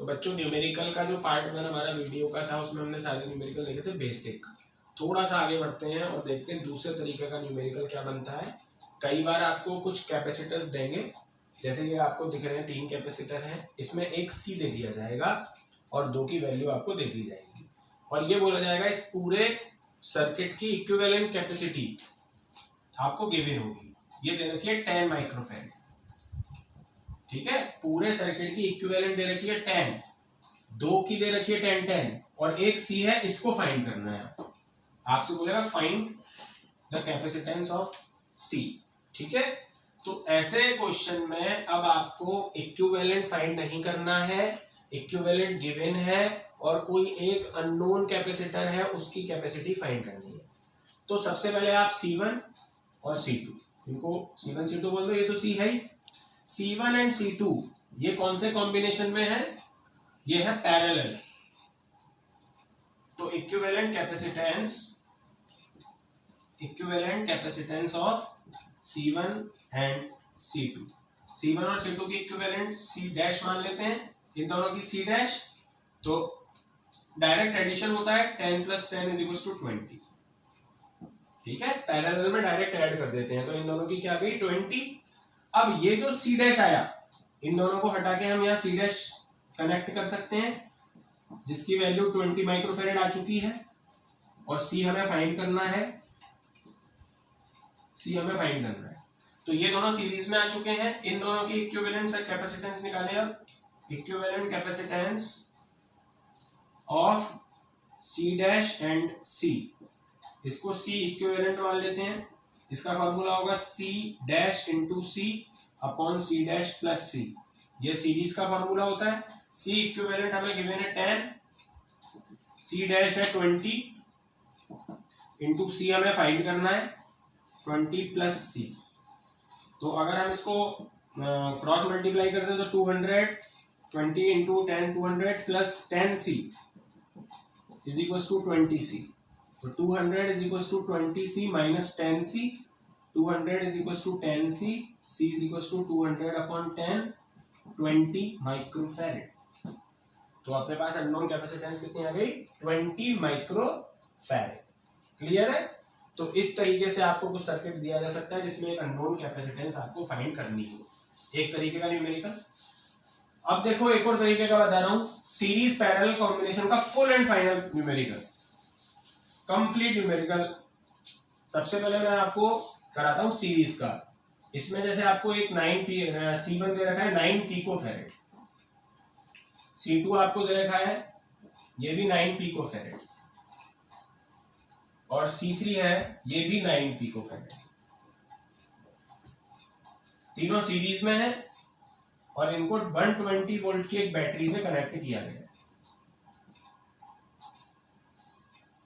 तो बच्चों न्यूमेरिकल का जो पार्ट वन हमारा वीडियो का था उसमें हमने सारे न्यूमेरिकल देखे थे बेसिक। थोड़ा सा आगे बढ़ते हैं और देखते हैं दूसरे तरीके का न्यूमेरिकल क्या बनता है। कई बार आपको कुछ कैपेसिटर्स देंगे, जैसे ये आपको दिख रहे हैं 3 कैपेसिटर हैं, इसमें एक सी दे दिया जाएगा और 2 की वैल्यू आपको दे दी जाएगी और ये बोला जाएगा इस पूरे सर्किट की इक्विवेलेंट कैपेसिटी आपको गिवन होगी। ये दे रखी है 10 माइक्रोफैराड, ठीक है। पूरे सर्किट की इक्विवेलेंट दे रखी है 10, 2 की दे रखी है 10 और एक सी है, इसको फाइंड करना है। आपसे बोलेगा फाइंड द कैपेसिटेंस ऑफ सी, ठीक है। तो ऐसे क्वेश्चन में अब आपको इक्विवेलेंट फाइंड नहीं करना है, इक्विवेलेंट गिवन है और कोई एक अननोन कैपेसिटर है उसकी कैपेसिटी फाइंड करनी है। तो सबसे पहले आप C1 और C2, इनको C1 C2 बोल दो, ये तो C है ही। C1 एंड C2 ये कौन से कॉम्बिनेशन में है? ये है पैरेलल। तो equivalent capacitance of C1 and C2, C1 और C2 की इक्विवेलेंट C डैश मान लेते हैं, इन दोनों की C डैश। तो डायरेक्ट एडिशन होता है 10 + 10 = 20, ठीक है। पैरेलल में डायरेक्ट ऐड कर देते हैं, तो इन दोनों की क्या गई 20। अब ये जो C डैश आया, इन दोनों को हटा के हम यहाँ C डैश कनेक्ट कर सकते हैं, जिसकी वैल्यू 20 माइक्रोफैराड आ चुकी है और C हमें फाइंड करना है, तो ये दोनों सीरीज में आ चुके हैं। इन दोनों की इक्विवेलेंट कैपेसिटेंस निकालें। अब equivalent capacitance of C dash and C, इसको C इक्विवेलेंट मान लेते हैं। इसका फॉर्मूला होगा C dash into C upon C dash plus C, ये सीरीज का फॉर्मूला होता है। C इक्विवेलेंट हमें गिवन है 10, C डैश है 20 इंटू C हमें फाइंड करना है 20 प्लस C। तो अगर हम इसको क्रॉस मल्टीप्लाई करते हैं तो 200, 20 into 10 200 plus 10C is equal to 20C। तो 200 is equal to 20C minus 10C, 200 is equal to 10C, C is equal to 200 upon 10, 20 microfarad. तो अपने पास अननोन कैपेसिटेंस कितनी आ गई 20 माइक्रोफैराड। क्लियर है? तो इस तरीके से आपको कुछ सर्किट दिया जा सकता है जिसमें एक अननोन कैपेसिटेंस आपको फाइंड करनी हो, एक तरीके का न्यूमेरिकल। अब देखो एक और तरीके का बता रहा हूं, सीरीज पैरेलल कॉम्बिनेशन का full and final numerical, complete numerical. सबसे पहले मैं आपको कराता हूं सीरीज का। इसमें जैसे आपको एक C1 दे रखा है 9 पिकोफैराड, C2 आपको दे रखा है ये भी 9 पिकोफैराड और C3 है ये भी 9 पिकोफैराड। तीनों सीरीज में है और इनको 120 वोल्ट की एक बैटरी से कनेक्ट किया गया है,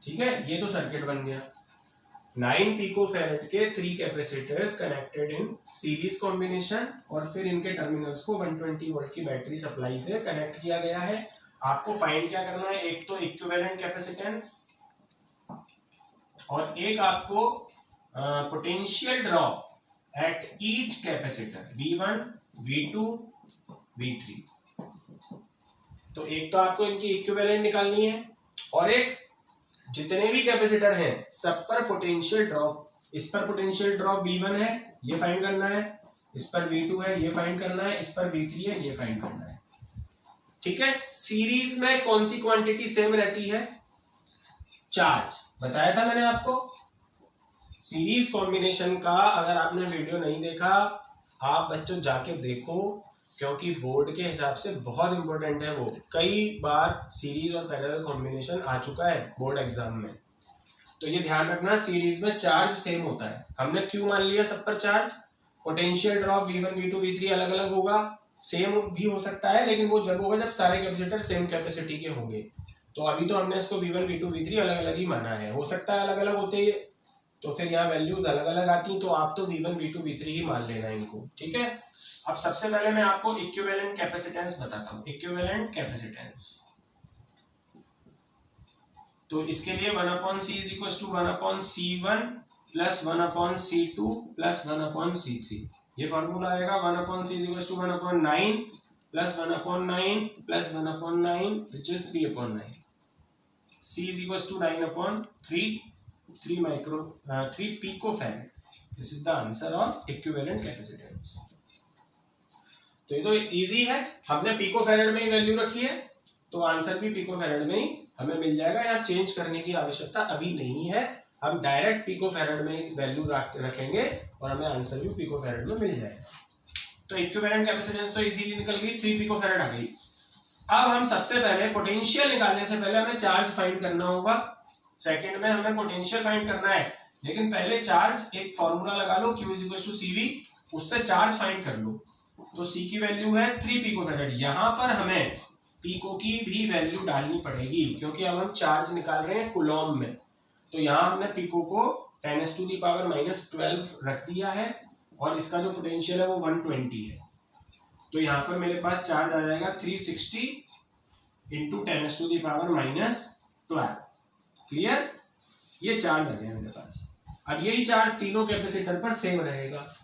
ठीक है। ये तो सर्किट बन गया। 9 पिकोफैराड के 3 capacitors connected in series combination और फिर इनके टर्मिनल्स को 120 वोल्ट की बैटरी सप्लाई से कनेक्ट किया गया है। आपको फाइंड क्या करना है, एक तो इक्विवेलेंट कैपेसिटेंस और एक आपको potential drop at each capacitor V1, V2, V3। तो एक तो आपको इनकी इक्विवेलेंट निकालनी है और एक जितने भी कैपेसिटर हैं सब पर पोटेंशियल ड्रॉप, इस पर पोटेंशियल ड्रॉप V1 है ये फाइंड करना है, इस पर V2 है ये फाइंड करना है, इस पर V3 है ये फाइंड करना है, ठीक है। सीरीज में कौन सी क्वांटिटी सेम रहती है? चार्ज। बताया था मैंने आपको सीरीज कॉम्बिनेशन का। अगर आपने वीडियो नहीं देखा आप बच्चों जाके देखो, क्योंकि बोर्ड के हिसाब से बहुत इंपॉर्टेंट है वो। कई बार सीरीज और पैरेलल कॉम्बिनेशन आ चुका है बोर्ड एग्जाम में, तो ये ध्यान रखना सीरीज में चार्ज सेम होता है। हमने क्यों मान लिया सब पर charge? Potential drop V1, V2, V3 अलग अलग होगा, सेम भी हो सकता है लेकिन वो जब होगा जब सारे कैपेसिटर सेम कैपेसिटी के होंगे। तो अभी तो हमने इसको V1, V2, V3 अलग अलग ही माना है, हो सकता है अलग अलग होते ही तो फिर यहाँ वैल्यूज अलग अलग आती, तो आप तो V1, V2, V3 ही मान लेना इनको, ठीक है। अब सबसे पहले मैं आपको इक्विवेलेंट कैपेसिटेंस बताता हूँ। इक्विवेलेंट कैपेसिटेंस, तो इसके लिए 1/C is equal to 1/C1 plus 1/C2 plus 1/C3। ये फॉर्मूला आएगा 1/C is equal to 1/9 plus 1/9 plus 1/9 which is 3/9. C is equals to 3 picofarad. This is the answer of equivalent capacitance. तो ये तो easy है, हमने picofarad में ही value रखी है तो आंसर भी पिकोफैरेड में ही हमें मिल जाएगा. यहाँ चेंज करने की आवश्यकता अभी नहीं है, हम डायरेक्ट पिकोफैरेड में वैल्यू रखेंगे और हमें आंसर भी पिकोफैरेड में मिल जाएगा. तो इक्विवेलेंट कैपेसिटेंस तो इजीली निकल गई, 3 पिकोफैरेड आ गई. अब हम सबसे पहले पोटेंशियल निकालने से पहले हमें चार्ज फाइंड करना होगा. सेकंड में हमें पोटेंशियल फाइंड करना है, लेकिन पहले चार्ज एक फॉर्मूला लगा लो Q = CV, उससे चार्ज फाइंड कर लो. तो C की वैल्यू है 3 पिकोफैरेड. यहाँ पर हमें पिको की भी वैल्यू डालनी पड़ेगी क्योंकि अब हम चार्ज निकाल रहे हैं कूलॉम में. तो यहाँ हमने पिको को 10⁻⁻12 रख दिया है और इसका जो पोटेंशियल है वो 120 है. तो यहाँ पर मेरे पास चार्ज आ जाएगा 360 इंटू 10⁻⁻12. क्लियर, ये चार्ज आ गया मेरे पास. अब यही चार्ज तीनों कैपेसिटर पर सेम रहेगा.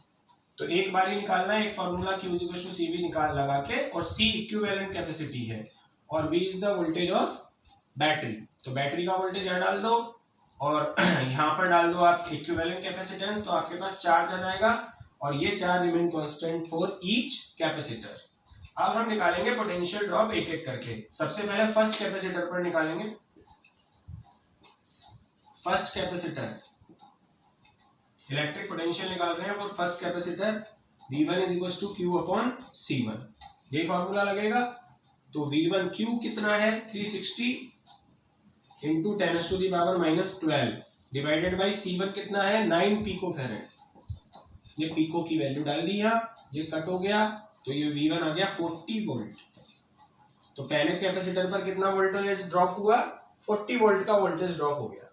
तो एक बार ही निकालना है, एक फॉर्मूला Q = CV निकाल लगा के, और C इक्विवेलेंट कैपेसिटी है और V is the voltage of battery. तो बैटरी का वोल्टेज यहाँ डाल दो और यहाँ पर डाल दो आप इक्विवेलेंट कैपेसिटेंस, तो आपके पास चार्ज आ जाएगा और ये charge remain constant for each capacitor. अब हम निकालेंगे पोटेंशियल ड्रॉप एक एक करके. सबसे पहले फर्स्ट कैपेसिटर पर निकालेंगे. फर्स्ट कैपेसिटर इलेक्ट्रिक पोटेंशियल निकाल रहे हैं for first capacitor. V1 = Q/C1. यही फॉर्मूला लगेगा. तो V1 Q कितना है 360 इंटू 10⁻⁻12 डिवाइडेड बाई C1 कितना है 9 पिकोफैरेड. ये पिको की वैल्यू डाल दी यहाँ, ये कट हो गया तो ये V1 आ गया 40 वोल्ट. तो पहले कैपेसिटर पर कितना वोल्टेज ड्रॉप हुआ, 40 वोल्ट का वोल्टेज ड्रॉप हो गया.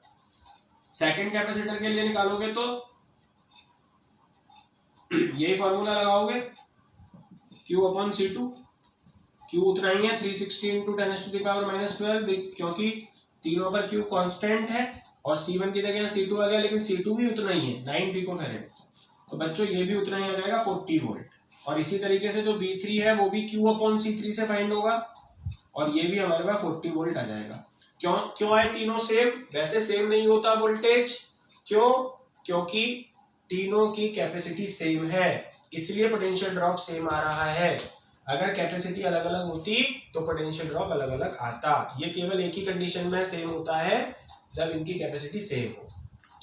सेकंड कैपेसिटर के लिए निकालोगे तो यही फॉर्मूला लगाओगे Q/C2. Q उतना ही है 360 इंटू 10⁻⁻12, क्योंकि तीनों पर Q कांस्टेंट है और C1 की जगह C2 आ गया, लेकिन C2 भी उतना ही है 9 पिकोफैरेड. तो बच्चों ये भी उतना ही आ जाएगा 40 वोल्ट. और इसी तरीके से जो V3 है वो भी Q/C3 से फाइंड होगा और ये भी हमारे पास 40 वोल्ट आ जाएगा. क्यों आए तीनों सेम? वैसे सेम नहीं होता वोल्टेज. क्यों? क्योंकि तीनों की कैपेसिटी सेम है, इसलिए पोटेंशियल ड्रॉप सेम आ रहा है. अगर कैपेसिटी अलग अलग होती तो पोटेंशियल ड्रॉप अलग अलग आता. ये केवल एक ही कंडीशन में सेम होता है, जब इनकी कैपेसिटी सेम हो.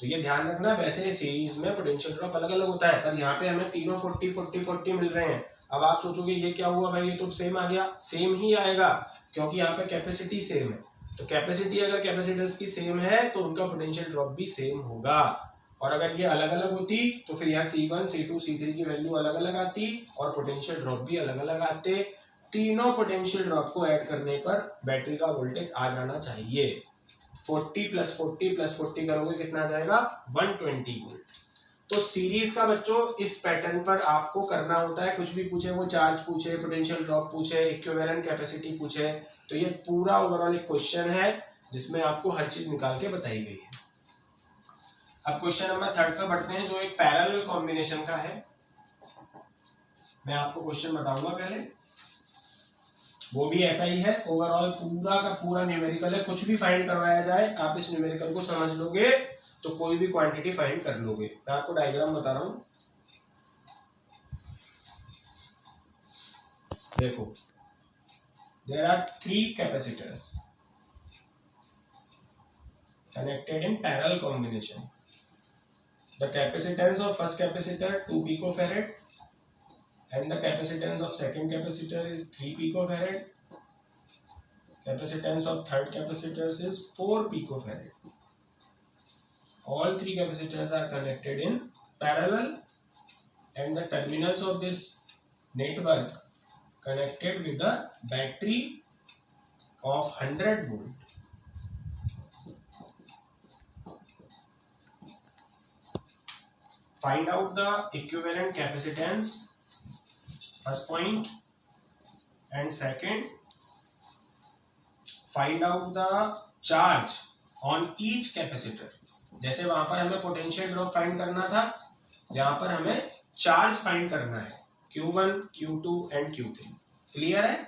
तो ये ध्यान रखना, वैसे सीरीज में पोटेंशियल ड्रॉप अलग अलग होता है, पर यहाँ पे हमें तीनों 40 40 40 मिल रहे हैं. अब आप सोचोगे ये क्या हुआ भाई, ये तो सेम आ गया. सेम ही आएगा क्योंकि यहाँ पे कैपेसिटी सेम है. तो कैपेसिटी अगर कैपेसिटर्स की सेम है तो उनका पोटेंशियल ड्रॉप भी सेम होगा. और अगर ये अलग अलग होती तो फिर यहाँ C1 C2 C3 की वैल्यू अलग अलग आती और पोटेंशियल ड्रॉप भी अलग अलग आते. तीनों पोटेंशियल ड्रॉप को ऐड करने पर बैटरी का वोल्टेज आ जाना चाहिए. 40 + 40 + 40 करोगे कितना आ जाएगा 120 वोल्ट. तो सीरीज का बच्चों इस पैटर्न पर आपको करना होता है. कुछ भी पूछे, वो चार्ज पूछे, पोटेंशियल ड्रॉप पूछे, इक्विवेलेंट कैपेसिटी पूछे, तो ये पूरा ओवरऑल एक क्वेश्चन है जिसमें आपको हर चीज निकाल के बताई गई है. अब क्वेश्चन नंबर 3 पर बढ़ते हैं, जो एक पैरेलल कॉम्बिनेशन का है. मैं आपको क्वेश्चन बताऊंगा पहले, वो भी ऐसा ही है. ओवरऑल पूरा का पूरा न्यूमेरिकल है. कुछ भी फाइंड करवाया जाए आप इस न्यूमेरिकल को समझ लोगे तो कोई भी क्वांटिटी फाइंड कर लोगे. मैं आपको डायग्राम बता रहा हूं, देखो. There are 3 capacitors connected in parallel combination. The capacitance of first capacitor 2 picofarad and the capacitance of second capacitor is 3 picofarad. Capacitance of third capacitor is 4 picofarad. All 3 capacitors are connected in parallel and the terminals of this network connected with the battery of 100 volt. Find out the equivalent capacitance, first point, and second, find out the charge on each capacitor. जैसे वहां पर हमें potential drop find करना था, यहाँ पर हमें charge find करना है Q1, Q2 and Q3. Clear है।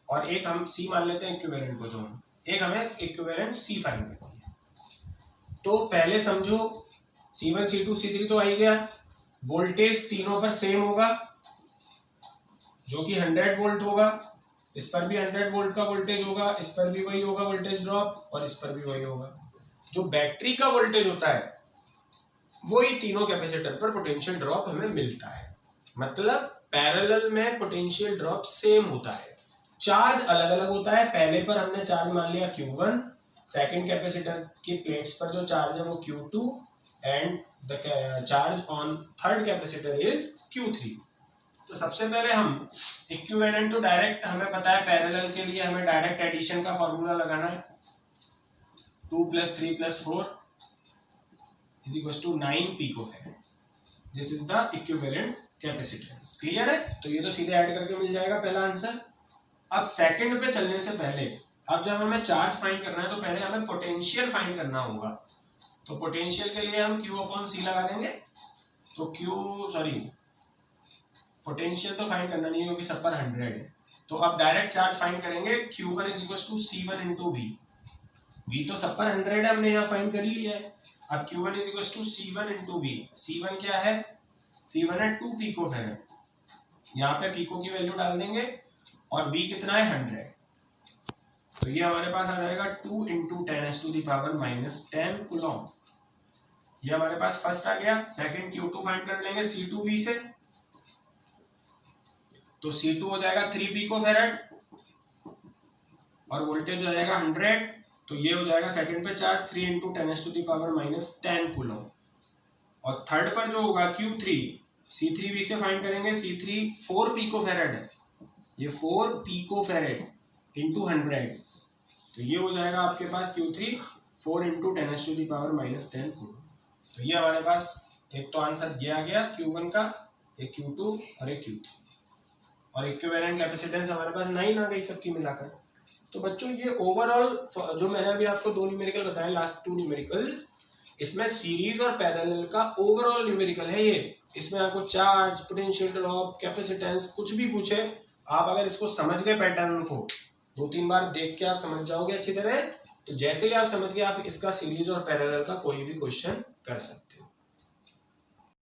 और एक हम सी मान लेते हैं इक्विवेलेंट को, दोनों एक हमें इक्विवेलेंट सी फाइंड करनी है। तो पहले समझो C1 C2 C3 तो आ ही गया, वोल्टेज तीनों पर सेम होगा जो कि 100 वोल्ट होगा, इस पर भी 100 वोल्ट का वोल्टेज होगा, इस पर भी वही होगा वोल्टेज ड्रॉप, और इस पर भी वही होगा। जो बैटरी का वोल्टेज होता है वही तीनों कैपेसिटर पर पोटेंशियल ड्रॉप हमें मिलता है, मतलब पैरेलल में पोटेंशियल ड्रॉप सेम होता है। चार्ज अलग अलग होता है, पहले पर हमने चार्ज मान लिया Q1, सेकंड कैपेसिटर की प्लेट्स पर जो चार्ज है वो Q2 and the charge on third capacitor is Q3। तो सबसे पहले हम इक्विवेलेंट तो डायरेक्ट हमें पता है, पैरेलल के लिए हमें डायरेक्ट एडिशन का फॉर्मूला लगाना है, 2 + 3 + 4 = 9 picofarad. This is the equivalent capacitance. Clear है? तो ये तो सीधे ऐड करके मिल जाएगा पहला आंसर। अब सेकंड पे चलने से पहले, अब जब हमें चार्ज फाइंड करना है तो पहले हमें पोटेंशियल फाइंड करना होगा। तो पोटेंशियल के लिए हम Q/C लगा देंगे। तो पोटेंशियल तो फाइंड करना नहीं है क्योंकि सब पर 100 है। तो अब डायरेक्ट चार्ज फाइंड करेंगे, Q1 = C1 × V। V तो सब पर 100 है, हमने यहाँ फाइंड कर ही लिया है। अब Q1 = C1 × V। C1 क्या है? C1 है 2 पिकोफैराड, यहाँ पे पिको की वैल्यू डाल देंगे, और V कितना है? 100। तो ये हमारे पास आ जाएगा 2 × 10⁻⁻10 कूलम। ये हमारे पास फर्स्ट आ गया। सेकंड Q2 फाइंड कर लेंगे C2V से, तो C2 हो जाएगा 3 पिकोफैराड और वोल्टेज हो जाएगा 100। तो ये हो जाएगा सेकंड पे चार्ज 3 × 10⁻⁻10 कूलम। और थर्ड पर जो होगा Q3, C3V से फाइंड करेंगे। C3 4 पिकोफैराड है, ये 4 पिकोफैराड × 100। तो ये हो जाएगा आपके पास Q3 4 × 10⁻⁻10 कूलम। तो ये हमारे पास एक तो आंसर ये आ गया Q1 का, एक Q2 और एक Q3। और इक्विवेलेंट कैपेसिटेंस हमारे पास 9 आ गई सबकी मिलाकर। तो बच्चों ये ओवरऑल जो मैंने अभी आपको 2 न्यूमेरिकल बताए, लास्ट 2 न्यूमेरिकल्स, इसमें सीरीज और पैरेलल का ओवरऑल न्यूमेरिकल है ये। इसमें आपको चार्ज, पोटेंशियल ड्रॉप, कैपेसिटेंस कुछ भी पूछे, आप अगर इसको समझ गए पैटर्न को 2-3 बार देख के आप समझ जाओगे अच्छी तरह, तो जैसे ही आप समझ गए आप इसका सीरीज और पैरेलल का कोई भी क्वेश्चन कर सकते हैं।